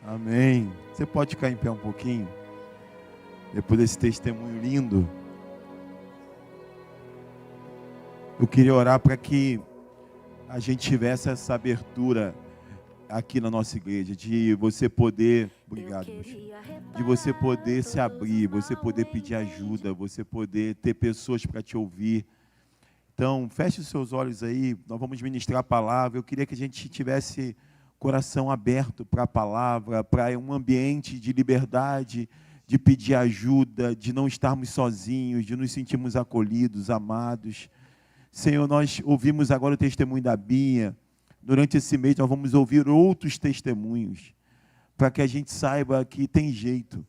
Amém. Você pode ficar em pé um pouquinho? Depois desse testemunho lindo. Eu queria orar para que a gente tivesse essa abertura aqui na nossa igreja, de você poder, obrigado, meu filho, de você poder se abrir, você poder pedir ajuda, você poder ter pessoas para te ouvir. Então, feche os seus olhos aí, nós vamos ministrar a palavra. Eu queria que a gente tivesse coração aberto para a palavra, para um ambiente de liberdade, de pedir ajuda, de não estarmos sozinhos, de nos sentirmos acolhidos, amados. Senhor, nós ouvimos agora o testemunho da Bia. Durante esse mês nós vamos ouvir outros testemunhos, para que a gente saiba que tem jeito,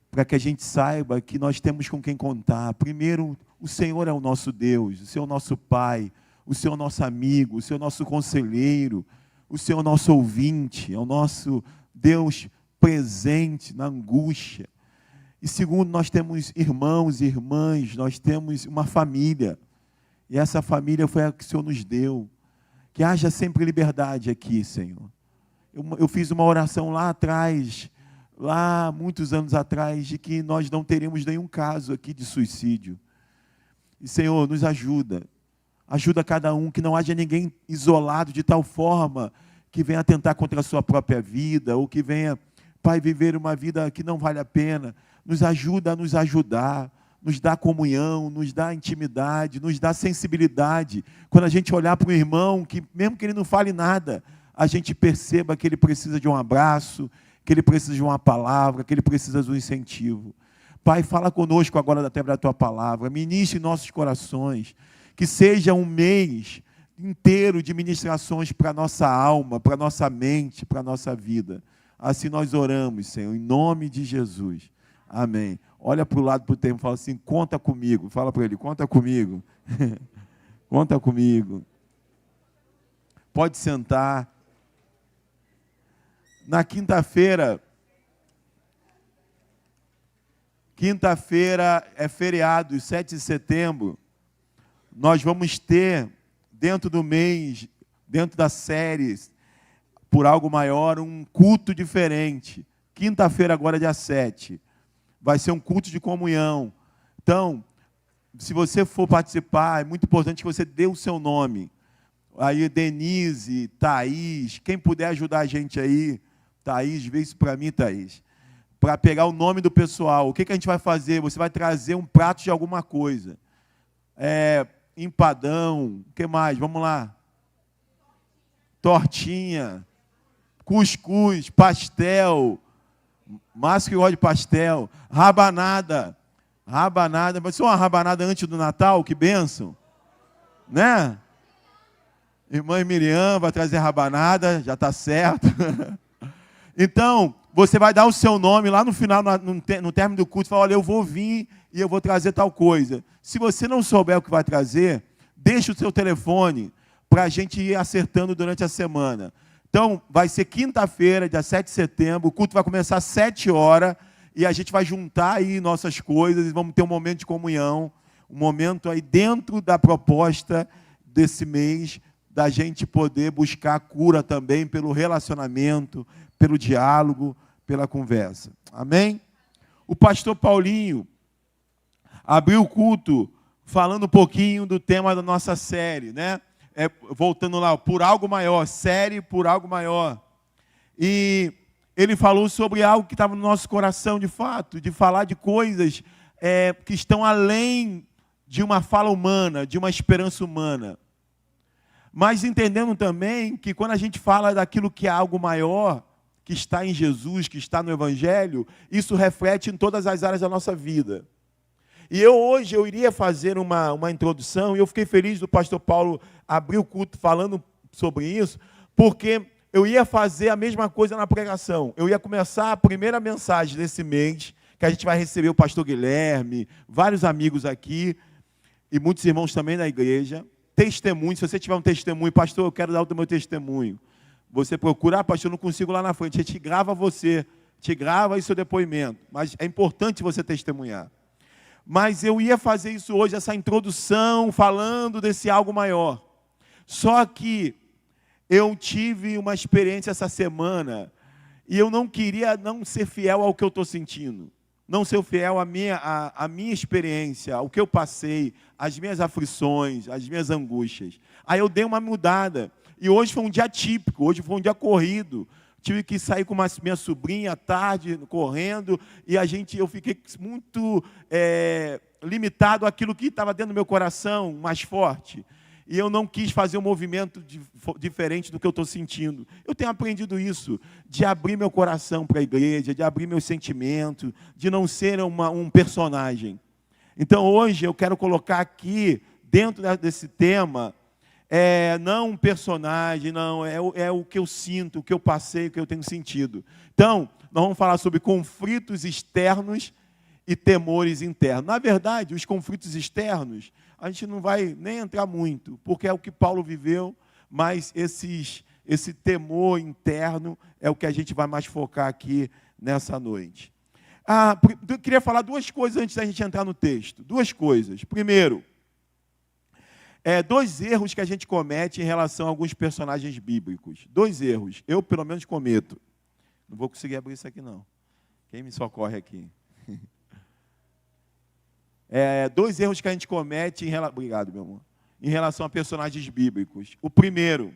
para que a gente saiba que nós temos com quem contar. Primeiro, o Senhor é o nosso Deus, o Senhor é o nosso Pai, o Senhor é o nosso amigo, o Senhor é o nosso conselheiro, o Senhor é o nosso ouvinte, é o nosso Deus presente na angústia. E segundo, nós temos irmãos e irmãs, nós temos uma família, e essa família foi a que o Senhor nos deu. Que haja sempre liberdade aqui, Senhor. Eu fiz uma oração lá atrás, lá muitos anos atrás, de que nós não teríamos nenhum caso aqui de suicídio. E, Senhor, nos ajuda. Ajuda cada um, que não haja ninguém isolado de tal forma que venha atentar contra a sua própria vida, ou que venha, Pai, viver uma vida que não vale a pena. Nos ajuda a nos ajudar. Nos dá comunhão, nos dá intimidade, nos dá sensibilidade. Quando a gente olhar para um irmão, que mesmo que ele não fale nada, a gente perceba que ele precisa de um abraço, que ele precisa de uma palavra, que ele precisa de um incentivo. Pai, fala conosco agora até da Tua palavra, ministre em nossos corações, que seja um mês inteiro de ministrações para a nossa alma, para a nossa mente, para a nossa vida. Assim nós oramos, Senhor, em nome de Jesus. Amém. Olha para o lado para o tempo e fala assim, conta comigo. Fala para ele, conta comigo. Conta comigo. Pode sentar. Na quinta-feira é feriado, 7 de setembro. Nós vamos ter, dentro do mês, dentro da série, por algo maior, um culto diferente. Quinta-feira agora, dia 7. Vai ser um culto de comunhão. Então, se você for participar, é muito importante que você dê o seu nome. Aí, Denise, Thaís, quem puder ajudar a gente aí, Thaís, vê isso para mim, Thaís. Para pegar o nome do pessoal. O que a gente vai fazer? Você vai trazer um prato de alguma coisa. Empadão, o que mais? Vamos lá. Tortinha, cuscuz, pastel. Márcio que gosta de pastel, rabanada, vai ser uma rabanada antes do Natal, que bênção, né? Irmã Miriam vai trazer rabanada, já está certo. Então, você vai dar o seu nome lá no final, no término do culto, fala, olha, eu vou vir e eu vou trazer tal coisa. Se você não souber o que vai trazer, deixa o seu telefone para a gente ir acertando durante a semana. Então, vai ser quinta-feira, dia 7 de setembro, o culto vai começar às 7 horas, e a gente vai juntar aí nossas coisas, e vamos ter um momento de comunhão, um momento aí dentro da proposta desse mês, da gente poder buscar cura também pelo relacionamento, pelo diálogo, pela conversa. Amém? O pastor Paulinho abriu o culto falando um pouquinho do tema da nossa série, né? Voltando lá, por algo maior, série por algo maior. E ele falou sobre algo que estava no nosso coração, de fato, de falar de coisas que estão além de uma fala humana, de uma esperança humana. Mas entendendo também que quando a gente fala daquilo que é algo maior, que está em Jesus, que está no Evangelho, isso reflete em todas as áreas da nossa vida. E hoje eu iria fazer uma introdução, e eu fiquei feliz do pastor Paulo abrir o culto falando sobre isso, porque eu ia fazer a mesma coisa na pregação. Eu ia começar a primeira mensagem desse mês, que a gente vai receber o pastor Guilherme, vários amigos aqui, e muitos irmãos também na igreja. Testemunho, se você tiver um testemunho, pastor, eu quero dar o meu testemunho. Você procura, pastor, eu não consigo lá na frente, a gente grava você, te grava aí seu depoimento, mas é importante você testemunhar. Mas eu ia fazer isso hoje, essa introdução, falando desse algo maior. Só que eu tive uma experiência essa semana E eu não queria não ser fiel ao que eu estou sentindo. Não ser fiel à minha experiência, ao que eu passei, às minhas aflições, às minhas angústias. Aí eu dei uma mudada. E hoje foi um dia típico, hoje foi um dia corrido. Tive que sair com minha sobrinha à tarde, correndo, e eu fiquei muito limitado àquilo que estava dentro do meu coração, mais forte. E eu não quis fazer um movimento diferente do que eu estou sentindo. Eu tenho aprendido isso, de abrir meu coração para a igreja, de abrir meus sentimentos, de não ser um personagem. Então, hoje, eu quero colocar aqui, dentro desse tema, não um personagem, não, é o que eu sinto, o que eu passei, o que eu tenho sentido. Então, nós vamos falar sobre conflitos externos e temores internos. Na verdade, os conflitos externos, a gente não vai nem entrar muito, porque é o que Paulo viveu, mas esse temor interno é o que a gente vai mais focar aqui nessa noite. Eu queria falar duas coisas antes da gente entrar no texto. Duas coisas. Primeiro, dois erros que a gente comete em relação a alguns personagens bíblicos. Dois erros. Eu, pelo menos, cometo. Não vou conseguir abrir isso aqui, não. Quem me socorre aqui? Dois erros que a gente comete obrigado, meu amor, em relação a personagens bíblicos. O primeiro,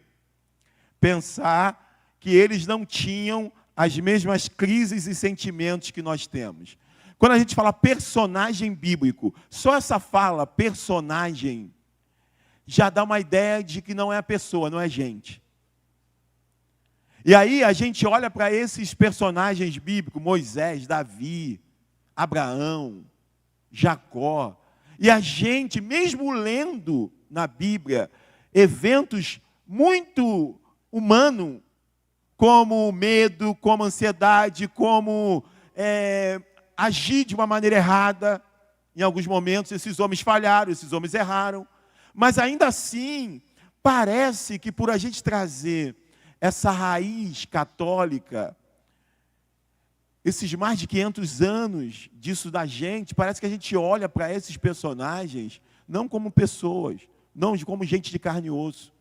pensar que eles não tinham as mesmas crises e sentimentos que nós temos. Quando a gente fala personagem bíblico, só essa fala, personagem, já dá uma ideia de que não é a pessoa, não é gente. E aí a gente olha para esses personagens bíblicos, Moisés, Davi, Abraão, Jacó, e a gente, mesmo lendo na Bíblia, eventos muito humanos, como medo, como ansiedade, como agir de uma maneira errada, em alguns momentos esses homens falharam, esses homens erraram, mas ainda assim, parece que por a gente trazer essa raiz católica, esses mais de 500 anos disso da gente, parece que a gente olha para esses personagens não como pessoas, não como gente de carne e osso.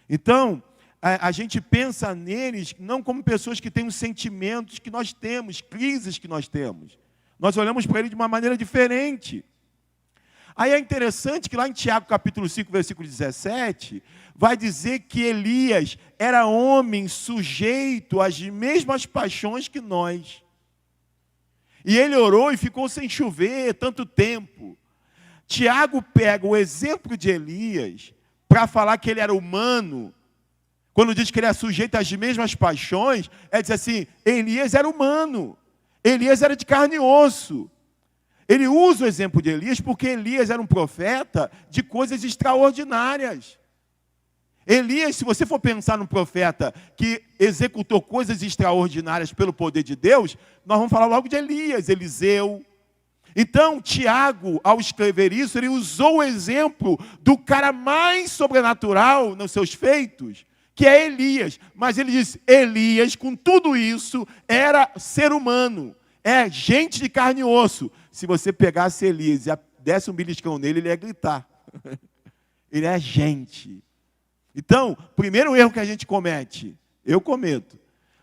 Então, a gente pensa neles não como pessoas que têm os sentimentos que nós temos, crises que nós temos. Nós olhamos para eles de uma maneira diferente. Aí é interessante que lá em Tiago, capítulo 5, versículo 17, vai dizer que Elias era homem sujeito às mesmas paixões que nós. E ele orou e ficou sem chover tanto tempo. Tiago pega o exemplo de Elias para falar que ele era humano. Quando diz que ele é sujeito às mesmas paixões, dizer assim, Elias era humano. Elias era de carne e osso. Ele usa o exemplo de Elias porque Elias era um profeta de coisas extraordinárias. Elias, se você for pensar num profeta que executou coisas extraordinárias pelo poder de Deus, nós vamos falar logo de Elias, Eliseu. Então, Tiago, ao escrever isso, ele usou o exemplo do cara mais sobrenatural nos seus feitos, que é Elias. Mas ele diz, Elias, com tudo isso, era ser humano, é gente de carne e osso. Se você pegasse Elias e desse um beliscão nele, ele ia gritar. Ele é gente. Então, primeiro erro que a gente comete, eu cometo,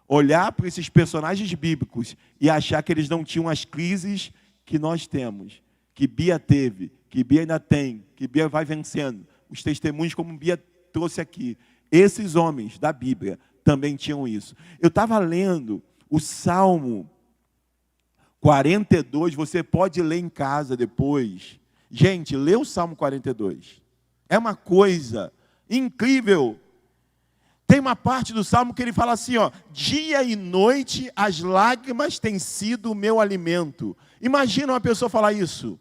olhar para esses personagens bíblicos e achar que eles não tinham as crises que nós temos, que Bia teve, que Bia ainda tem, que Bia vai vencendo. Os testemunhos como Bia trouxe aqui. Esses homens da Bíblia também tinham isso. Eu estava lendo o Salmo 42, você pode ler em casa depois. Gente, lê o Salmo 42. É uma coisa incrível. Tem uma parte do Salmo que ele fala assim, dia e noite as lágrimas têm sido o meu alimento. Imagina uma pessoa falar isso.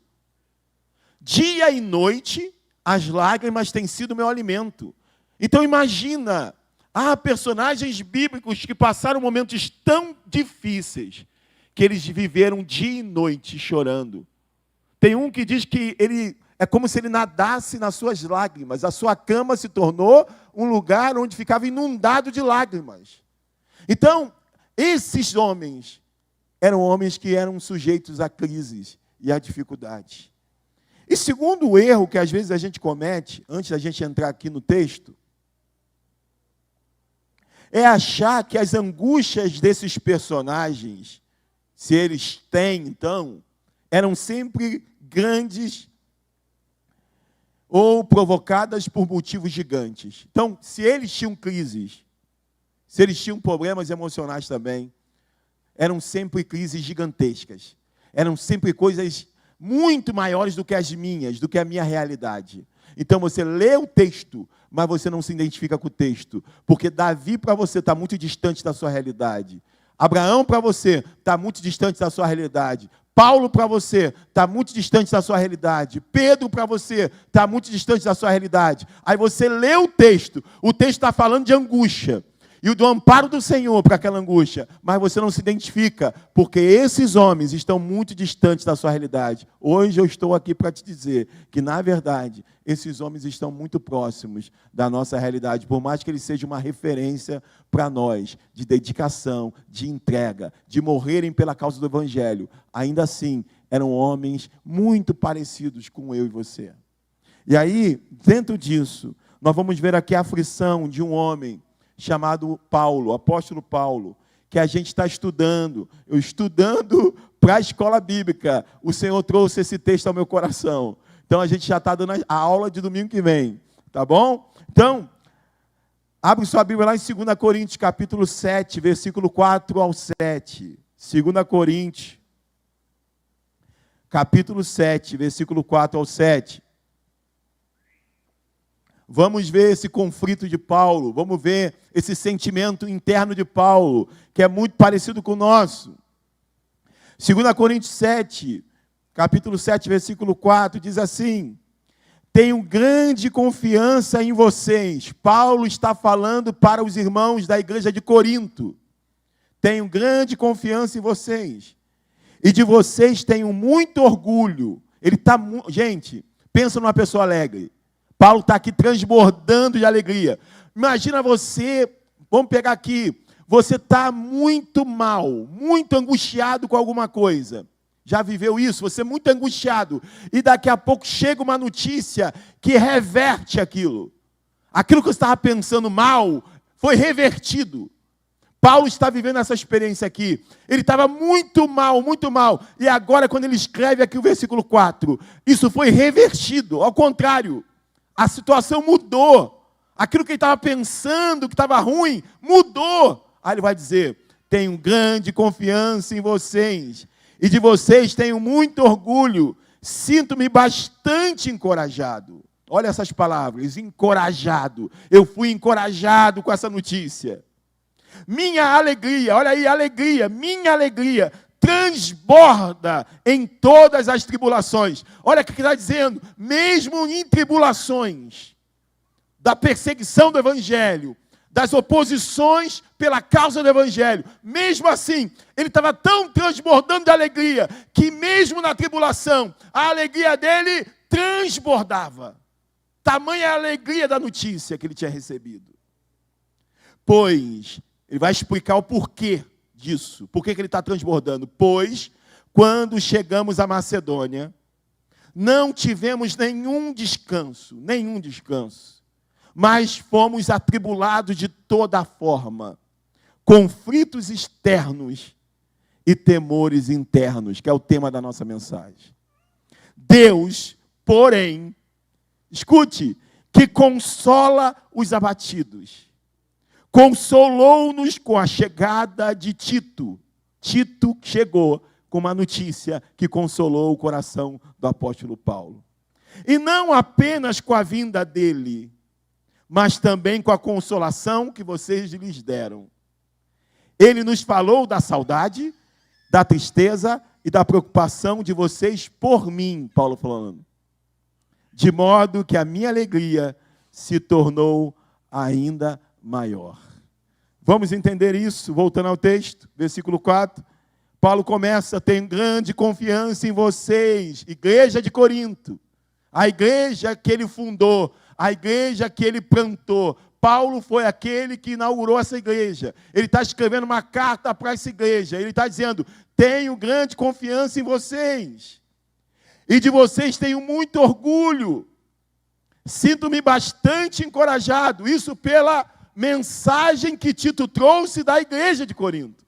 Dia e noite as lágrimas têm sido o meu alimento. Então imagina, há personagens bíblicos que passaram momentos tão difíceis, que eles viveram dia e noite chorando. Tem um que diz que é como se ele nadasse nas suas lágrimas. A sua cama se tornou um lugar onde ficava inundado de lágrimas. Então, esses homens eram homens que eram sujeitos a crises e a dificuldades. E segundo erro que às vezes a gente comete, antes da gente entrar aqui no texto, é achar que as angústias desses personagens, se eles têm, então, eram sempre grandes ou provocadas por motivos gigantes. Então, se eles tinham crises, se eles tinham problemas emocionais também, eram sempre crises gigantescas. Eram sempre coisas muito maiores do que as minhas, do que a minha realidade. Então, você lê o texto, mas você não se identifica com o texto. Porque Davi, para você, está muito distante da sua realidade. Abraão, para você, está muito distante da sua realidade. Paulo, para você, está muito distante da sua realidade. Pedro, para você, está muito distante da sua realidade. Aí você lê o texto está falando de angústia. E do amparo do Senhor para aquela angústia. Mas você não se identifica, porque esses homens estão muito distantes da sua realidade. Hoje eu estou aqui para te dizer que, na verdade, esses homens estão muito próximos da nossa realidade. Por mais que eles sejam uma referência para nós, de dedicação, de entrega, de morrerem pela causa do Evangelho. Ainda assim, eram homens muito parecidos com eu e você. E aí, dentro disso, nós vamos ver aqui a aflição de um homem chamado Paulo, apóstolo Paulo, que a gente está estudando. Eu estudando para a escola bíblica. O Senhor trouxe esse texto ao meu coração. Então, a gente já está dando a aula de domingo que vem. Tá bom? Então, abre sua Bíblia lá em 2 Coríntios, capítulo 7, versículo 4 ao 7. 2 Coríntios, capítulo 7, versículo 4 ao 7. Vamos ver esse conflito de Paulo, vamos ver esse sentimento interno de Paulo, que é muito parecido com o nosso. 2 Coríntios 7, capítulo 7, versículo 4, diz assim: tenho grande confiança em vocês. Paulo está falando para os irmãos da igreja de Corinto. Tenho grande confiança em vocês. E de vocês tenho muito orgulho. Gente, pensa numa pessoa alegre. Paulo está aqui transbordando de alegria. Imagina você, vamos pegar aqui, você está muito mal, muito angustiado com alguma coisa. Já viveu isso? Você é muito angustiado. E daqui a pouco chega uma notícia que reverte aquilo. Aquilo que você estava pensando mal foi revertido. Paulo está vivendo essa experiência aqui. Ele estava muito mal, muito mal. E agora, quando ele escreve aqui o versículo 4, isso foi revertido. Ao contrário. A situação mudou. Aquilo que ele estava pensando, que estava ruim, mudou. Aí ele vai dizer: tenho grande confiança em vocês. E de vocês tenho muito orgulho. Sinto-me bastante encorajado. Olha essas palavras, encorajado. Eu fui encorajado com essa notícia. Minha alegria, olha aí, alegria, minha alegria transborda em todas as tribulações. Olha o que está dizendo, mesmo em tribulações, da perseguição do Evangelho, das oposições pela causa do Evangelho, mesmo assim, ele estava tão transbordando de alegria, que mesmo na tribulação, a alegria dele transbordava. Tamanha a alegria da notícia que ele tinha recebido. Pois, ele vai explicar o porquê disso. Por que ele está transbordando? Pois, quando chegamos à Macedônia, não tivemos nenhum descanso, mas fomos atribulados de toda forma, conflitos externos e temores internos, que é o tema da nossa mensagem. Deus, porém, escute, que consola os abatidos, consolou-nos com a chegada de Tito. Tito chegou com uma notícia que consolou o coração do apóstolo Paulo. E não apenas com a vinda dele, mas também com a consolação que vocês lhes deram. Ele nos falou da saudade, da tristeza e da preocupação de vocês por mim, Paulo falando. De modo que a minha alegria se tornou ainda maior. Vamos entender isso, voltando ao texto, versículo 4. Paulo começa: tenho grande confiança em vocês, igreja de Corinto, a igreja que ele fundou, a igreja que ele plantou. Paulo foi aquele que inaugurou essa igreja. Ele está escrevendo uma carta para essa igreja. Ele está dizendo: tenho grande confiança em vocês. E de vocês tenho muito orgulho. Sinto-me bastante encorajado. Isso pela mensagem que Tito trouxe da igreja de Corinto.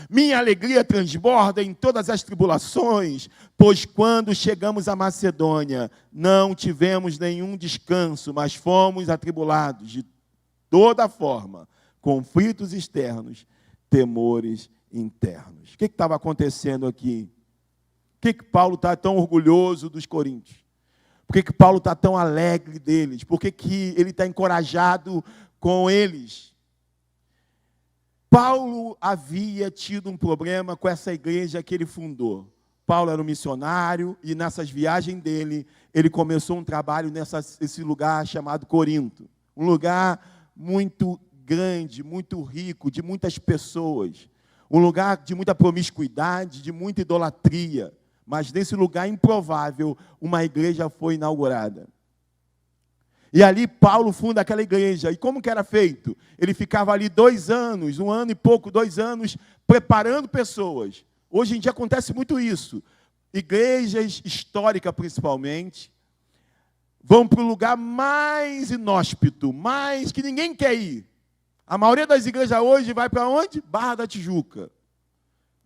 Minha alegria transborda em todas as tribulações, pois quando chegamos à Macedônia, não tivemos nenhum descanso, mas fomos atribulados de toda forma, conflitos externos, temores internos. O que estava acontecendo aqui? Por que Paulo está tão orgulhoso dos coríntios? Por que Paulo está tão alegre deles? Por que ele está encorajado com eles? Paulo havia tido um problema com essa igreja que ele fundou. Paulo era um missionário e nessas viagens dele, ele começou um trabalho nesse lugar chamado Corinto. Um lugar muito grande, muito rico, de muitas pessoas. Um lugar de muita promiscuidade, de muita idolatria. Mas nesse lugar improvável, uma igreja foi inaugurada. E ali Paulo funda aquela igreja. E como que era feito? Ele ficava ali 2 anos, 1 ano e pouco, 2 anos, preparando pessoas. Hoje em dia acontece muito isso. Igrejas históricas, principalmente, vão para o lugar mais inóspito, mais que ninguém quer ir. A maioria das igrejas hoje vai para onde? Barra da Tijuca.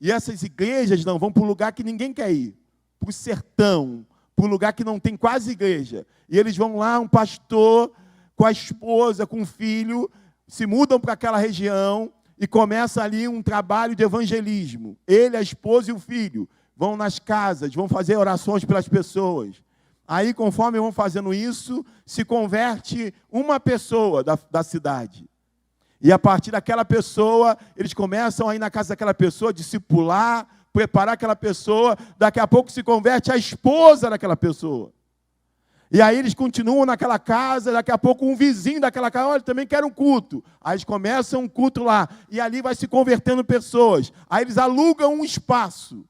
E essas igrejas não vão para um lugar que ninguém quer ir. Para o sertão, para um lugar que não tem quase igreja. E eles vão lá, um pastor com a esposa, com o filho, se mudam para aquela região e começa ali um trabalho de evangelismo. Ele, a esposa e o filho vão nas casas, vão fazer orações pelas pessoas. Aí, conforme vão fazendo isso, se converte uma pessoa da cidade. E a partir daquela pessoa, eles começam a ir na casa daquela pessoa, discipular, preparar aquela pessoa, daqui a pouco se converte a esposa daquela pessoa. E aí eles continuam naquela casa, daqui a pouco um vizinho daquela casa, olha, também quer um culto. Aí eles começam um culto lá, e ali vai se convertendo pessoas. Aí eles alugam um espaço,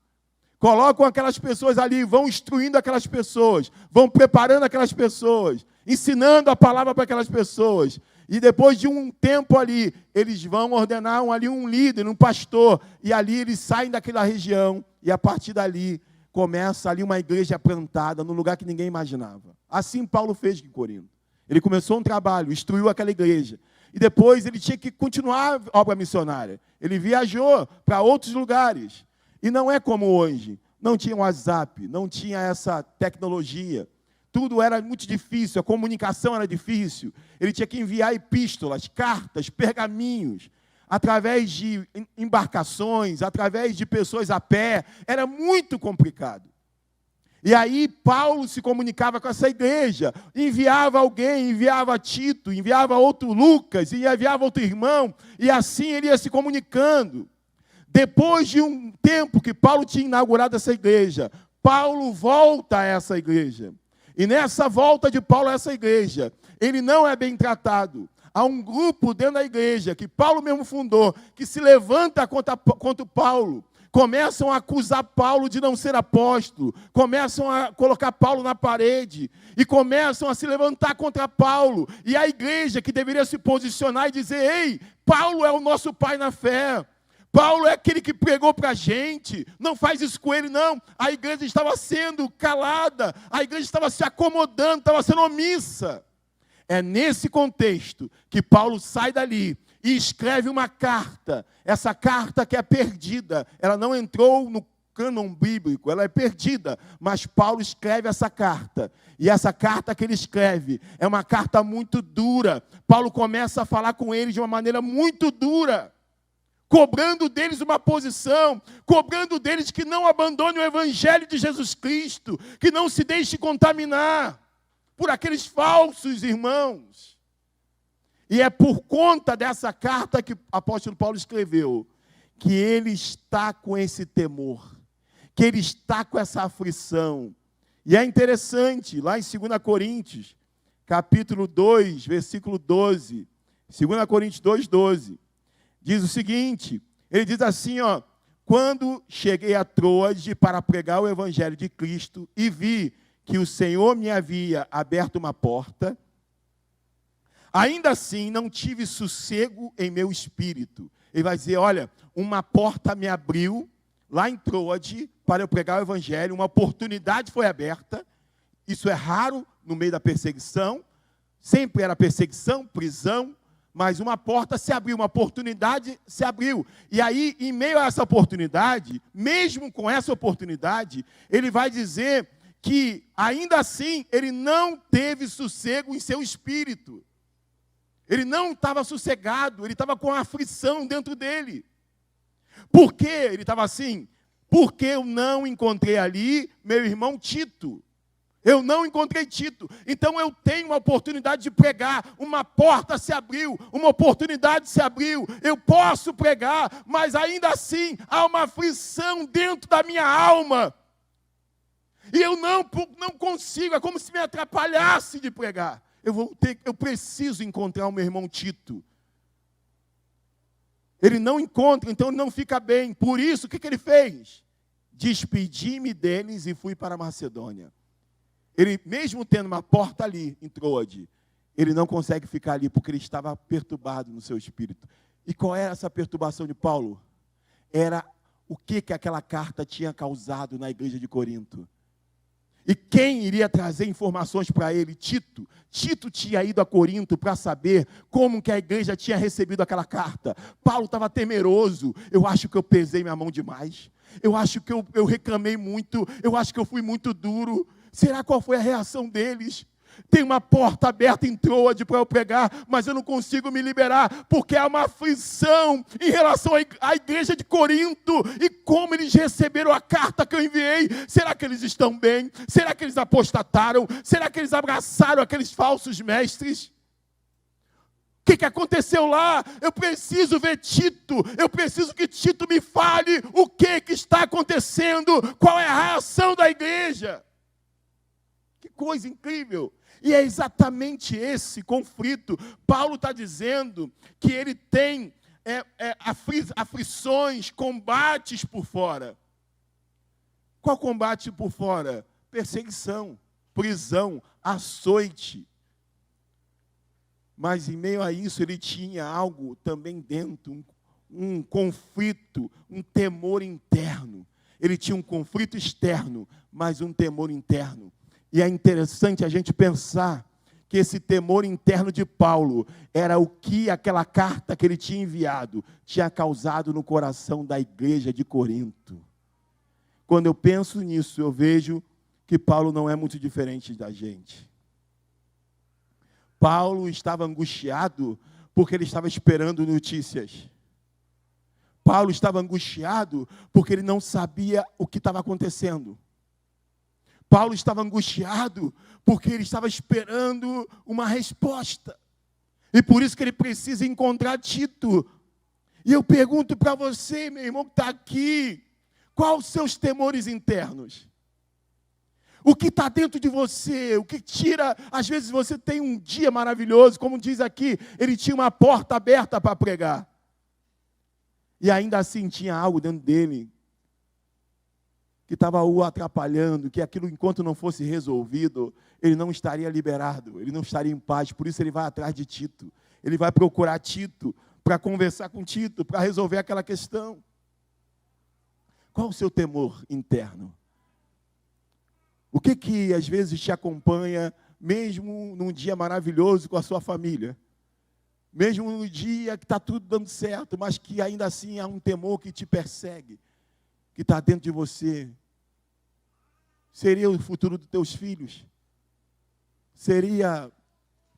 colocam aquelas pessoas ali, vão instruindo aquelas pessoas, vão preparando aquelas pessoas, ensinando a palavra para aquelas pessoas. E depois de um tempo ali, eles vão ordenar ali um líder, um pastor, e ali eles saem daquela região, e a partir dali, começa ali uma igreja plantada, num lugar que ninguém imaginava. Assim Paulo fez em Corinto. Ele começou um trabalho, instruiu aquela igreja, e depois ele tinha que continuar a obra missionária. Ele viajou para outros lugares, e não é como hoje. Não tinha WhatsApp, não tinha essa tecnologia. Tudo era muito difícil, a comunicação era difícil. Ele tinha que enviar epístolas, cartas, pergaminhos, através de embarcações, através de pessoas a pé. Era muito complicado. E aí Paulo se comunicava com essa igreja, enviava alguém, enviava Tito, enviava outro Lucas, enviava outro irmão, e assim ele ia se comunicando. Depois de um tempo que Paulo tinha inaugurado essa igreja, Paulo volta a essa igreja. E nessa volta de Paulo a essa igreja, ele não é bem tratado. Há um grupo dentro da igreja, que Paulo mesmo fundou, que se levanta contra Paulo. Começam a acusar Paulo de não ser apóstolo. Começam a colocar Paulo na parede. E começam a se levantar contra Paulo. E a igreja que deveria se posicionar e dizer, ei, Paulo é o nosso pai na fé. Paulo é aquele que pregou para a gente, não faz isso com ele, não. A igreja estava sendo calada, a igreja estava se acomodando, estava sendo omissa. É nesse contexto que Paulo sai dali e escreve uma carta. Essa carta que é perdida, ela não entrou no cânon bíblico, ela é perdida, mas Paulo escreve essa carta. E essa carta que ele escreve é uma carta muito dura. Paulo começa a falar com eles de uma maneira muito dura, cobrando deles uma posição, cobrando deles que não abandonem o evangelho de Jesus Cristo, que não se deixe contaminar por aqueles falsos irmãos. E é por conta dessa carta que o apóstolo Paulo escreveu, que ele está com esse temor, que ele está com essa aflição. E é interessante, lá em 2 Coríntios, capítulo 2, versículo 12, 2 Coríntios 2, 12, diz o seguinte, ele diz assim, ó, quando cheguei a Troade para pregar o evangelho de Cristo e vi que o Senhor me havia aberto uma porta, ainda assim não tive sossego em meu espírito. Ele vai dizer, olha, uma porta me abriu lá em Troade para eu pregar o evangelho, uma oportunidade foi aberta, isso é raro no meio da perseguição, sempre era perseguição, prisão, Mas uma porta se abriu, uma oportunidade se abriu. E aí, em meio a essa oportunidade, mesmo com essa oportunidade, ele vai dizer que, ainda assim, ele não teve sossego em seu espírito. Ele não estava sossegado, ele estava com aflição dentro dele. Por que ele estava assim? Porque eu não encontrei ali meu irmão Tito. Eu não encontrei Tito. Então eu tenho uma oportunidade de pregar. Uma porta se abriu, uma oportunidade se abriu. Eu posso pregar, mas ainda assim há uma aflição dentro da minha alma. E eu não consigo, é como se me atrapalhasse de pregar. Eu preciso encontrar o meu irmão Tito. Ele não encontra, então ele não fica bem. Por isso, o que ele fez? Despedi-me deles e fui para a Macedônia. Ele, mesmo tendo uma porta ali, em Troade, ele não consegue ficar ali, porque ele estava perturbado no seu espírito. E qual era essa perturbação de Paulo? Era o que aquela carta tinha causado na igreja de Corinto. E quem iria trazer informações para ele? Tito. Tito tinha ido a Corinto para saber como que a igreja tinha recebido aquela carta. Paulo estava temeroso. Eu acho que eu pesei minha mão demais. Eu acho que eu reclamei muito. Eu acho que eu fui muito duro. Será qual foi a reação deles? Tem uma porta aberta em Troade para eu pregar, mas eu não consigo me liberar, porque há uma aflição em relação à igreja de Corinto, e como eles receberam a carta que eu enviei. Será que eles estão bem? Será que eles apostataram? Será que eles abraçaram aqueles falsos mestres? O que aconteceu lá? Eu preciso ver Tito, eu preciso que Tito me fale o que está acontecendo, qual é a reação da igreja. Que coisa incrível! E é exatamente esse conflito. Paulo está dizendo que ele tem aflições, combates por fora. Qual combate por fora? Perseguição, prisão, açoite. Mas em meio a isso ele tinha algo também dentro, um conflito, um temor interno. Ele tinha um conflito externo, mas um temor interno. E é interessante a gente pensar que esse temor interno de Paulo era o que aquela carta que ele tinha enviado tinha causado no coração da igreja de Corinto. Quando eu penso nisso, eu vejo que Paulo não é muito diferente da gente. Paulo estava angustiado porque ele estava esperando notícias. Paulo estava angustiado porque ele não sabia o que estava acontecendo. Paulo estava angustiado porque ele estava esperando uma resposta. E por isso que ele precisa encontrar Tito. E eu pergunto para você, meu irmão que está aqui, quais os seus temores internos? O que está dentro de você? O que tira? Às vezes você tem um dia maravilhoso, como diz aqui, ele tinha uma porta aberta para pregar. E ainda assim tinha algo dentro dele que estava o atrapalhando, que aquilo, enquanto não fosse resolvido, ele não estaria liberado, ele não estaria em paz. Por isso ele vai atrás de Tito. Ele vai procurar Tito para conversar com Tito, para resolver aquela questão. Qual o seu temor interno? O que às vezes te acompanha, mesmo num dia maravilhoso com a sua família? Mesmo no dia que está tudo dando certo, mas que ainda assim há um temor que te persegue, que está dentro de você. Seria o futuro dos teus filhos? Seria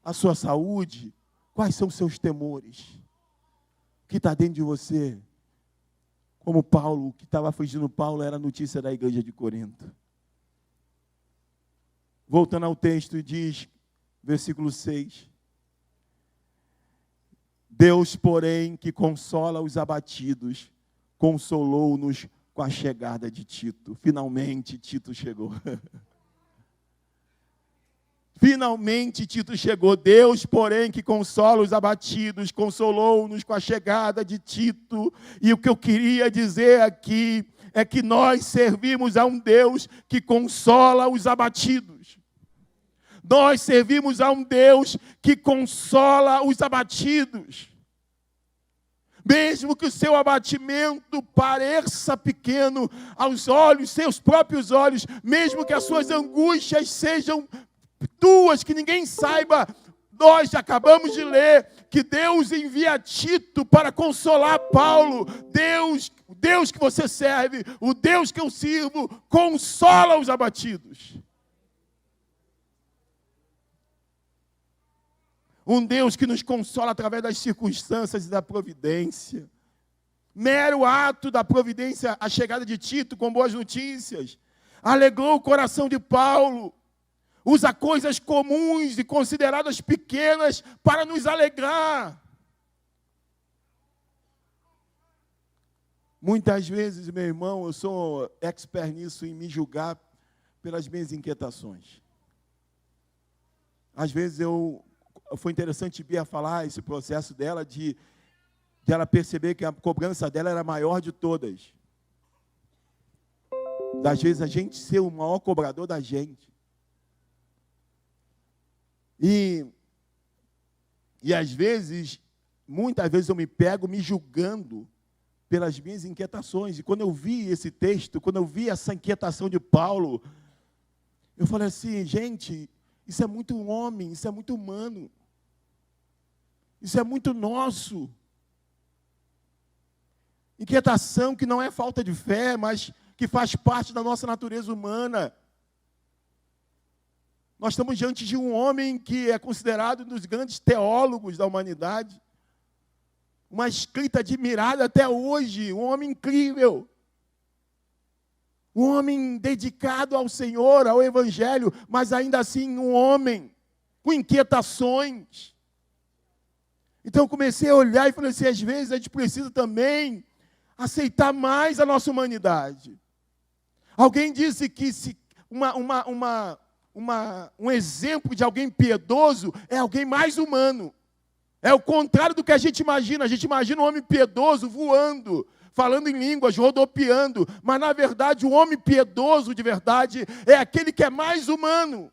a sua saúde? Quais são os seus temores? O que está dentro de você? Como Paulo, o que estava afligindo Paulo era a notícia da igreja de Corinto. Voltando ao texto, diz, versículo 6. Deus, porém, que consola os abatidos, consolou-nos com a chegada de Tito. Finalmente Tito chegou. Finalmente Tito chegou. Deus, porém, que consola os abatidos, consolou-nos com a chegada de Tito. E o que eu queria dizer aqui é que nós servimos a um Deus que consola os abatidos. Nós servimos a um Deus que consola os abatidos. Mesmo que o seu abatimento pareça pequeno aos olhos, seus próprios olhos, mesmo que as suas angústias sejam tuas, que ninguém saiba Nós acabamos de ler que Deus envia Tito para consolar Paulo. Deus que você serve, o Deus que eu sirvo, consola os abatidos. Um Deus que nos consola através das circunstâncias e da providência. Mero ato da providência, a chegada de Tito com boas notícias, alegrou o coração de Paulo. Usa coisas comuns e consideradas pequenas para nos alegrar. Muitas vezes, meu irmão, eu sou expert nisso, em me julgar pelas minhas inquietações. Às vezes foi interessante Bia falar esse processo dela, de ela perceber que a cobrança dela era a maior de todas. Às vezes a gente ser o maior cobrador da gente. E às vezes, muitas vezes eu me pego me julgando pelas minhas inquietações. E quando eu vi esse texto, quando eu vi essa inquietação de Paulo, eu falei assim, gente, isso é muito homem, isso é muito humano. Isso é muito nosso. Inquietação que não é falta de fé, mas que faz parte da nossa natureza humana. Nós estamos diante de um homem que é considerado um dos grandes teólogos da humanidade. Uma escrita admirada até hoje, um homem incrível. Um homem dedicado ao Senhor, ao Evangelho, mas ainda assim um homem com inquietações. Então eu comecei a olhar e falei assim, às vezes a gente precisa também aceitar mais a nossa humanidade. Alguém disse que um exemplo de alguém piedoso é alguém mais humano. É o contrário do que a gente imagina. A gente imagina um homem piedoso voando, falando em línguas, rodopiando. Mas, na verdade, o homem piedoso de verdade é aquele que é mais humano.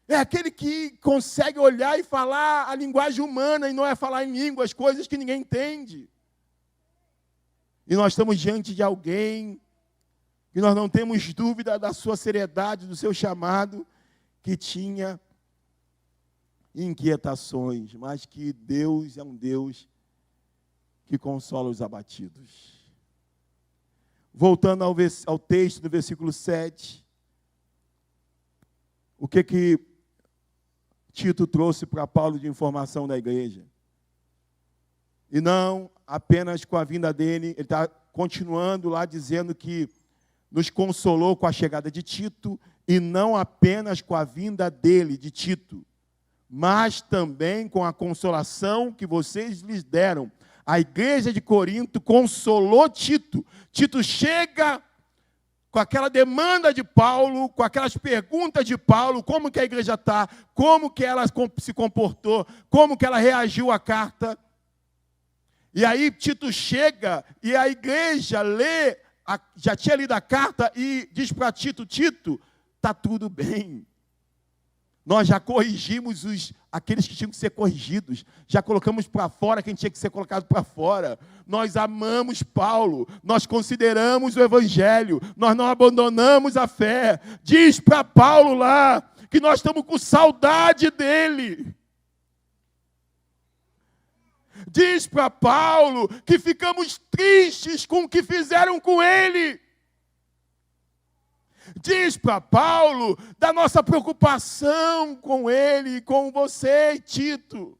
É aquele que consegue olhar e falar a linguagem humana e não é falar em línguas, coisas que ninguém entende. E nós estamos diante de alguém que nós não temos dúvida da sua seriedade, do seu chamado, que tinha inquietações, mas que Deus é um Deus que consola os abatidos. Voltando ao texto do versículo 7, o que Tito trouxe para Paulo de informação da igreja? E não apenas com a vinda dele, ele está continuando lá dizendo que nos consolou com a chegada de Tito, e não apenas com a vinda dele, de Tito, mas também com a consolação que vocês lhes deram. A igreja de Corinto consolou Tito. Tito chega com aquela demanda de Paulo, com aquelas perguntas de Paulo, como que a igreja está, como que ela se comportou, como que ela reagiu à carta. E aí Tito chega e a igreja lê, já tinha lido a carta e diz para Tito, Tito, está tudo bem. Nós já corrigimos aqueles que tinham que ser corrigidos. Já colocamos para fora quem tinha que ser colocado para fora. Nós amamos Paulo. Nós consideramos o Evangelho. Nós não abandonamos a fé. Diz para Paulo lá que nós estamos com saudade dele. Diz para Paulo que ficamos tristes com o que fizeram com ele. Diz para Paulo da nossa preocupação com ele, com você, Tito.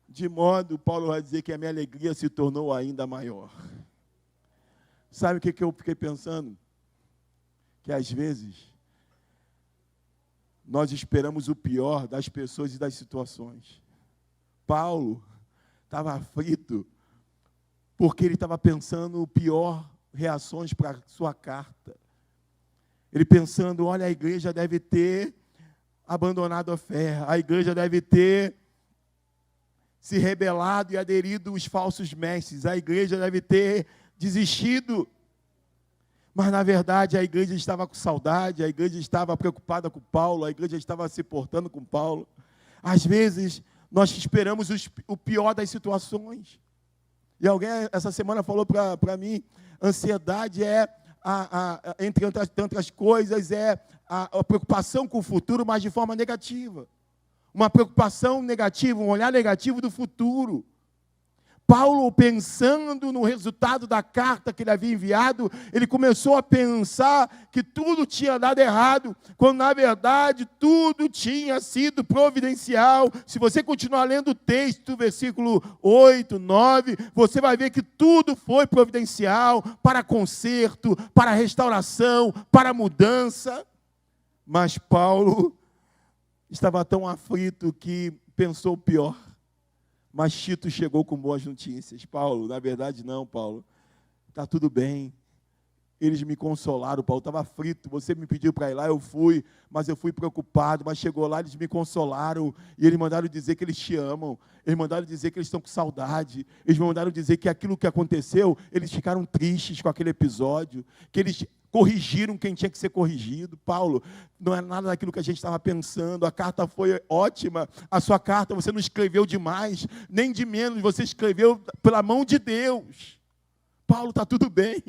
De modo, Paulo vai dizer que a minha alegria se tornou ainda maior. Sabe o que eu fiquei pensando? Que às vezes nós esperamos o pior das pessoas e das situações. Paulo estava aflito, porque ele estava pensando o pior reações para a sua carta. Ele pensando, olha, a igreja deve ter abandonado a fé, a igreja deve ter se rebelado e aderido aos falsos mestres, a igreja deve ter desistido. Mas, na verdade, a igreja estava com saudade, a igreja estava preocupada com Paulo, a igreja estava se portando com Paulo. Às vezes, nós esperamos o pior das situações. E alguém essa semana falou para mim, ansiedade é entre tantas coisas, é a preocupação com o futuro, mas de forma negativa. Uma preocupação negativa, um olhar negativo do futuro. Paulo, pensando no resultado da carta que ele havia enviado, ele começou a pensar que tudo tinha dado errado, quando na verdade tudo tinha sido providencial. Se você continuar lendo o texto, versículo 8, 9, você vai ver que tudo foi providencial para conserto, para restauração, para mudança. Mas Paulo estava tão aflito que pensou o pior. Mas Tito chegou com boas notícias. Paulo, na verdade não, Paulo. Está tudo bem. Eles me consolaram, Paulo. Estava aflito. Você me pediu para ir lá, eu fui. Mas eu fui preocupado. Mas chegou lá, eles me consolaram. E eles mandaram dizer que eles te amam. Eles mandaram dizer que eles estão com saudade. Eles mandaram dizer que aquilo que aconteceu, eles ficaram tristes com aquele episódio. Que eles corrigiram quem tinha que ser corrigido. Paulo, não é nada daquilo que a gente estava pensando. A carta foi ótima. A sua carta você não escreveu demais, nem de menos. Você escreveu pela mão de Deus. Paulo, está tudo bem.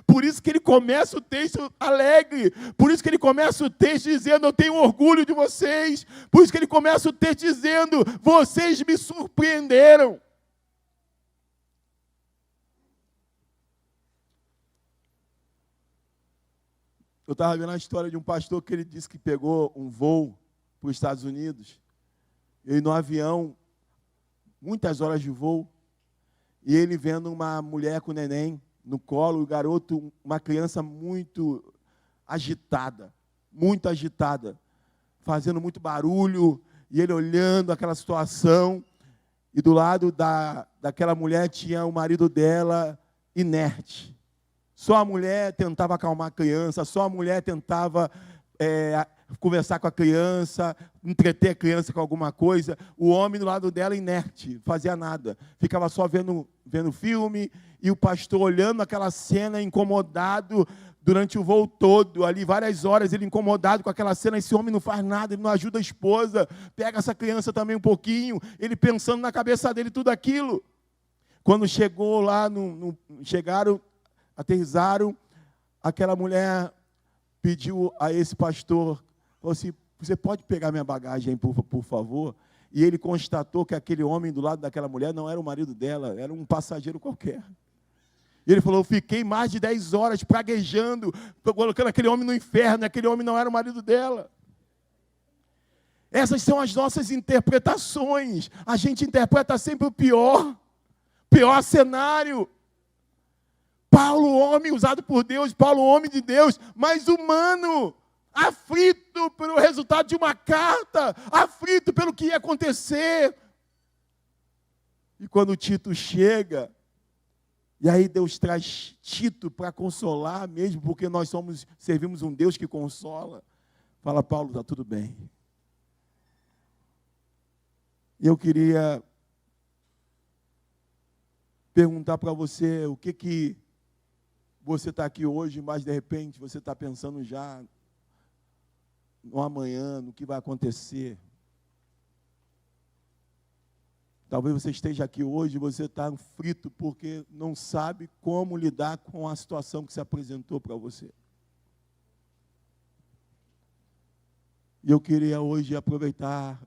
Por isso que ele começa o texto alegre. Por isso que ele começa o texto dizendo, eu tenho orgulho de vocês. Por isso que ele começa o texto dizendo, vocês me surpreenderam. Eu estava vendo a história de um pastor que ele disse que pegou um voo para os Estados Unidos. Ele no avião, muitas horas de voo, e ele vendo uma mulher com neném no colo, o garoto, uma criança muito agitada, fazendo muito barulho, e ele olhando aquela situação, e do lado daquela mulher tinha o marido dela inerte. Só a mulher tentava acalmar a criança, só a mulher tentava conversar com a criança, entreter a criança com alguma coisa. O homem do lado dela inerte, fazia nada. Ficava só vendo filme, e o pastor olhando aquela cena, incomodado, durante o voo todo, ali várias horas, ele incomodado com aquela cena. Esse homem não faz nada, ele não ajuda a esposa, pega essa criança também um pouquinho, ele pensando na cabeça dele tudo aquilo. Quando chegou lá, aterrizaram, aquela mulher pediu a esse pastor, falou assim, você pode pegar minha bagagem, por favor? E ele constatou que aquele homem do lado daquela mulher não era o marido dela, era um passageiro qualquer. E ele falou, eu fiquei mais de 10 horas praguejando, colocando aquele homem no inferno, aquele homem não era o marido dela. Essas são as nossas interpretações. A gente interpreta sempre o pior cenário. Paulo, homem usado por Deus, Paulo, homem de Deus, mas humano, aflito pelo resultado de uma carta, aflito pelo que ia acontecer. E quando Tito chega, e aí Deus traz Tito para consolar mesmo, porque nós servimos um Deus que consola. Fala, Paulo, está tudo bem. E eu queria perguntar para você, o que você está aqui hoje, mas de repente você está pensando já no amanhã, no que vai acontecer. Talvez você esteja aqui hoje e você está frito porque não sabe como lidar com a situação que se apresentou para você. E eu queria hoje aproveitar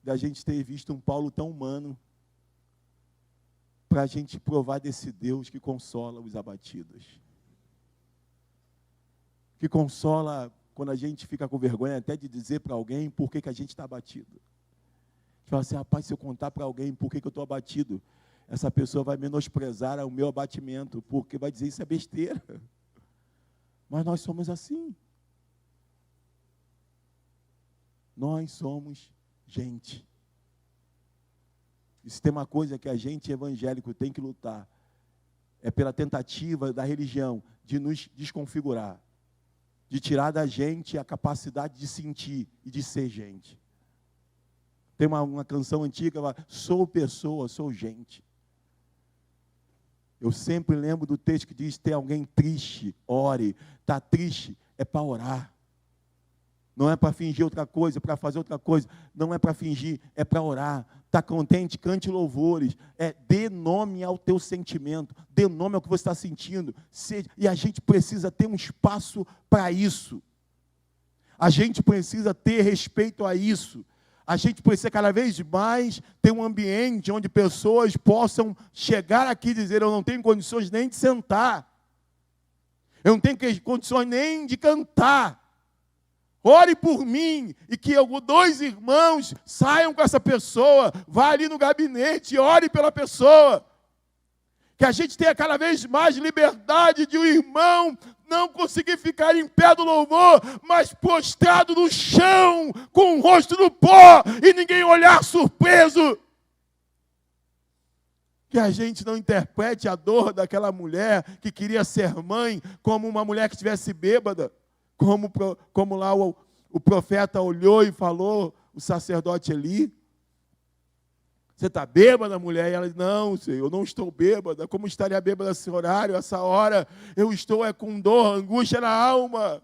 da gente ter visto um Paulo tão humano, para a gente provar desse Deus que consola os abatidos. Que consola quando a gente fica com vergonha até de dizer para alguém por que a gente está abatido. Fala assim, rapaz, se eu contar para alguém por que eu estou abatido, essa pessoa vai menosprezar o meu abatimento, porque vai dizer isso é besteira. Mas nós somos assim. Nós somos gente. E se tem uma coisa que a gente evangélico tem que lutar, é pela tentativa da religião de nos desconfigurar, de tirar da gente a capacidade de sentir e de ser gente. Tem uma canção antiga, sou pessoa, sou gente. Eu sempre lembro do texto que diz, tem alguém triste, ore. Está triste, é para orar. Não é para fingir outra coisa, para fazer outra coisa. Não é para fingir, é para orar. Está contente? Cante louvores. Dê nome ao teu sentimento. Dê nome ao que você está sentindo. E a gente precisa ter um espaço para isso. A gente precisa ter respeito a isso. A gente precisa cada vez mais ter um ambiente onde pessoas possam chegar aqui e dizer: eu não tenho condições nem de sentar. Eu não tenho condições nem de cantar. Ore por mim, e que 2 irmãos saiam com essa pessoa, vá ali no gabinete e ore pela pessoa. Que a gente tenha cada vez mais liberdade de um irmão não conseguir ficar em pé do louvor, mas prostrado no chão, com o rosto no pó, e ninguém olhar surpreso. Que a gente não interprete a dor daquela mulher que queria ser mãe como uma mulher que estivesse bêbada. Como lá o profeta olhou e falou, o sacerdote Eli: você está bêbada, mulher? E ela disse: não, Senhor, eu não estou bêbada. Como estaria bêbada esse horário, essa hora? Eu estou com dor, angústia na alma.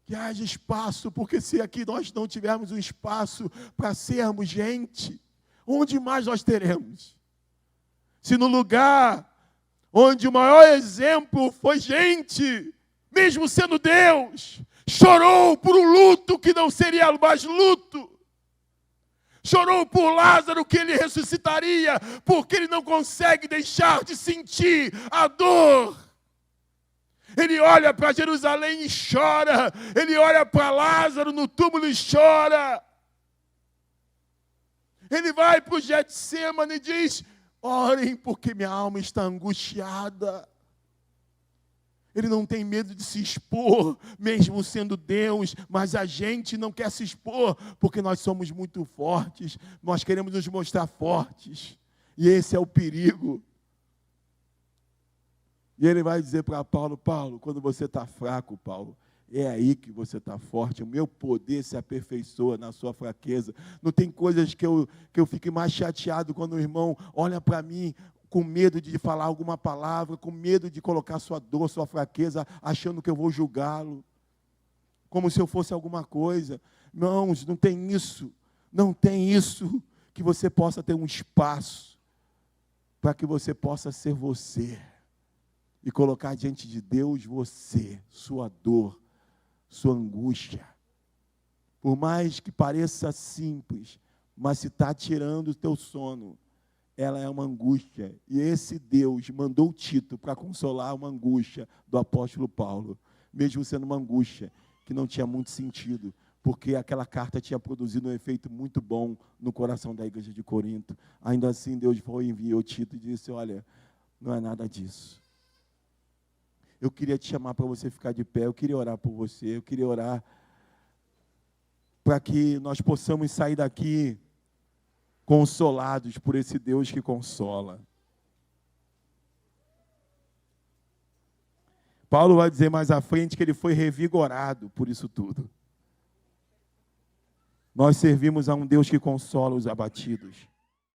Que haja espaço, porque se aqui nós não tivermos um espaço para sermos gente, onde mais nós teremos? Se no lugar onde o maior exemplo foi gente, mesmo sendo Deus, chorou por um luto que não seria mais luto. Chorou por Lázaro, que ele ressuscitaria, porque ele não consegue deixar de sentir a dor. Ele olha para Jerusalém e chora. Ele olha para Lázaro no túmulo e chora. Ele vai para o Getsêmani e diz: orem, porque minha alma está angustiada. Ele não tem medo de se expor, mesmo sendo Deus, mas a gente não quer se expor, porque nós somos muito fortes, nós queremos nos mostrar fortes, e esse é o perigo. E ele vai dizer para Paulo: Paulo, quando você está fraco, Paulo, é aí que você está forte, o meu poder se aperfeiçoa na sua fraqueza. Não tem coisas que eu fique mais chateado quando o irmão olha para mim, com medo de falar alguma palavra, com medo de colocar sua dor, sua fraqueza, achando que eu vou julgá-lo, como se eu fosse alguma coisa. Irmãos, não tem isso, não tem isso, que você possa ter um espaço, para que você possa ser você, e colocar diante de Deus você, sua dor, sua angústia. Por mais que pareça simples, mas se está tirando o teu sono, ela é uma angústia. E esse Deus mandou Tito para consolar uma angústia do apóstolo Paulo, mesmo sendo uma angústia que não tinha muito sentido, porque aquela carta tinha produzido um efeito muito bom no coração da igreja de Corinto. Ainda assim, Deus foi e enviou Tito e disse: olha, não é nada disso. Eu queria te chamar para você ficar de pé, eu queria orar por você, eu queria orar para que nós possamos sair daqui consolados por esse Deus que consola. Paulo vai dizer mais à frente que ele foi revigorado por isso tudo. Nós servimos a um Deus que consola os abatidos.